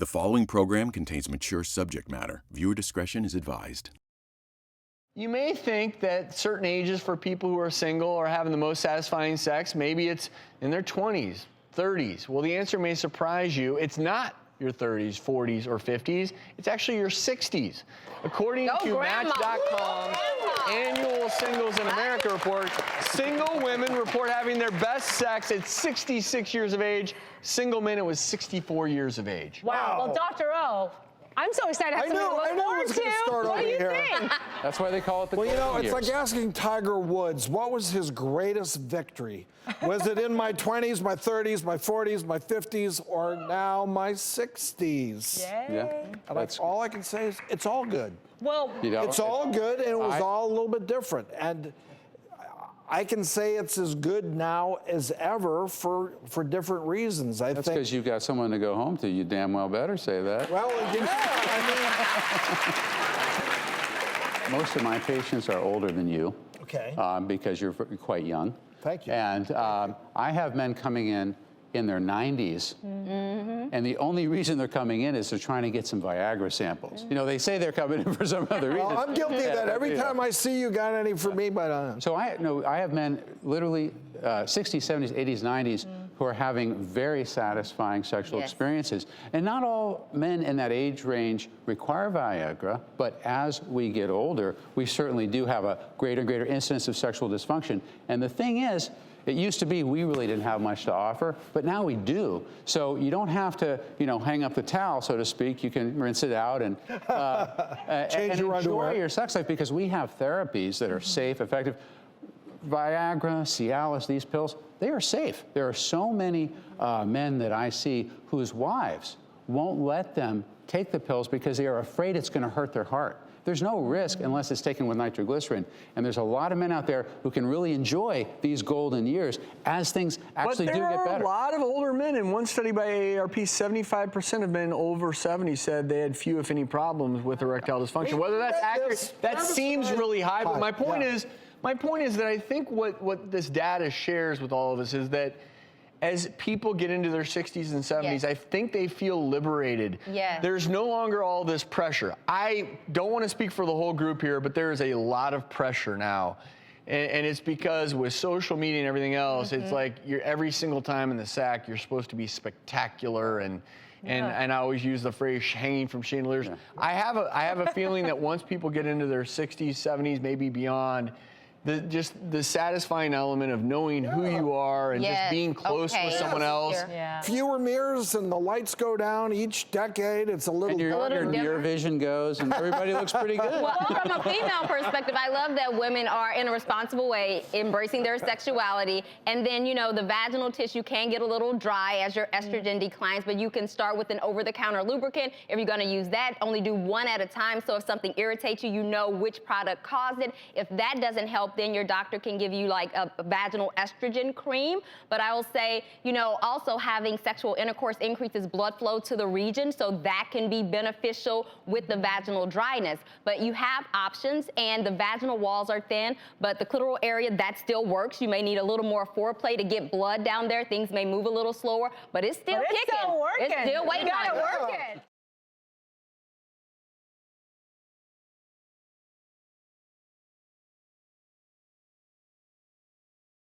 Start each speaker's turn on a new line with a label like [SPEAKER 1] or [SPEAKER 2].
[SPEAKER 1] The following program contains mature subject matter. Viewer discretion is advised.
[SPEAKER 2] You may think that certain ages for people who are single or having the most satisfying sex, maybe it's in their 20s, 30s. Well, the answer may surprise you. It's not your 30s, 40s, or 50s. It's actually your 60s. According to Match.com's annual Singles in America report, single women report having their best sex at 66 years of age. Single men, it was 64 years of age.
[SPEAKER 3] Wow. Well, Dr. O, I'm so excited to have something to look forward to. What do you think?
[SPEAKER 4] That's why they call it the golden
[SPEAKER 5] Well, you know, it's
[SPEAKER 4] years.
[SPEAKER 5] like asking Tiger Woods, what was his greatest victory? Was it in my 20s, my 30s, my 40s, my 50s, or now my 60s?
[SPEAKER 4] Yeah.
[SPEAKER 5] And all I can say is it's all good.
[SPEAKER 3] Well,
[SPEAKER 5] It's all good, and it was all a little bit different. And I can say it's as good now as ever for different reasons.
[SPEAKER 4] That's because you've got someone to go home to. You damn well better say that.
[SPEAKER 5] Well, yeah, I
[SPEAKER 4] Most of my patients are older than you.
[SPEAKER 5] Okay.
[SPEAKER 4] Because you're quite young.
[SPEAKER 5] Thank you.
[SPEAKER 4] And I have men coming in their 90s, and the only reason they're coming in is they're trying to get some Viagra samples. You know, they say they're coming in for some other reason.
[SPEAKER 5] Well, I'm guilty of that. Every time I see you got any for me, but
[SPEAKER 4] So I have men literally 60s, 70s, 80s, 90s who are having very satisfying sexual experiences. And not all men in that age range require Viagra, but as we get older, we certainly do have a greater and greater incidence of sexual dysfunction. And the thing is, it used to be we really didn't have much to offer, but now we do. So you don't have to, you know, hang up the towel, so to speak. You can rinse it out and,
[SPEAKER 5] Change your
[SPEAKER 4] enjoy
[SPEAKER 5] underwear.
[SPEAKER 4] your sex life, because we have therapies that are safe, effective. Viagra, Cialis, these pills, they are safe. There are so many men that I see whose wives won't let them take the pills because they are afraid it's going to hurt their heart. There's no risk unless it's taken with nitroglycerin. And there's a lot of men out there who can really enjoy these golden years as things actually do get better.
[SPEAKER 2] But there are a lot of older men. In one study by AARP, 75% of men over 70 said they had few, if any, problems with erectile dysfunction. Whether that's accurate, that seems really high. But my point is that I think what this data shares with all of us is that as people get into their 60s and 70s, I think they feel liberated. There's no longer all this pressure. I don't want to speak for the whole group here, but there is a lot of pressure now. And it's because with social media and everything else, it's like every single time in the sack, you're supposed to be spectacular and I always use the phrase hanging from chandeliers. I have a feeling that once people get into their 60s, 70s, maybe beyond, just the satisfying element of knowing who you are and just being close with someone else.
[SPEAKER 5] fewer mirrors and the lights go down each decade. It's a little
[SPEAKER 4] and your vision goes and everybody looks pretty good.
[SPEAKER 6] Well, from a female perspective, I love that women are in a responsible way embracing their sexuality. And then, you know, the vaginal tissue can get a little dry as your estrogen declines, but you can start with an over-the-counter lubricant. If you're going to use that, only do one at a time. So if something irritates you, you know which product caused it. If that doesn't help, then your doctor can give you like a vaginal estrogen cream. But I will say, you know, also having sexual intercourse increases blood flow to the region, so that can be beneficial with the vaginal dryness. But you have options, and the vaginal walls are thin, but the clitoral area, that still works. You may need a little more foreplay to get blood down there. Things may move a little slower, but it's still kicking.
[SPEAKER 3] It's still working.
[SPEAKER 6] It's still waiting.
[SPEAKER 3] You got
[SPEAKER 6] on
[SPEAKER 3] it
[SPEAKER 6] you.
[SPEAKER 3] working.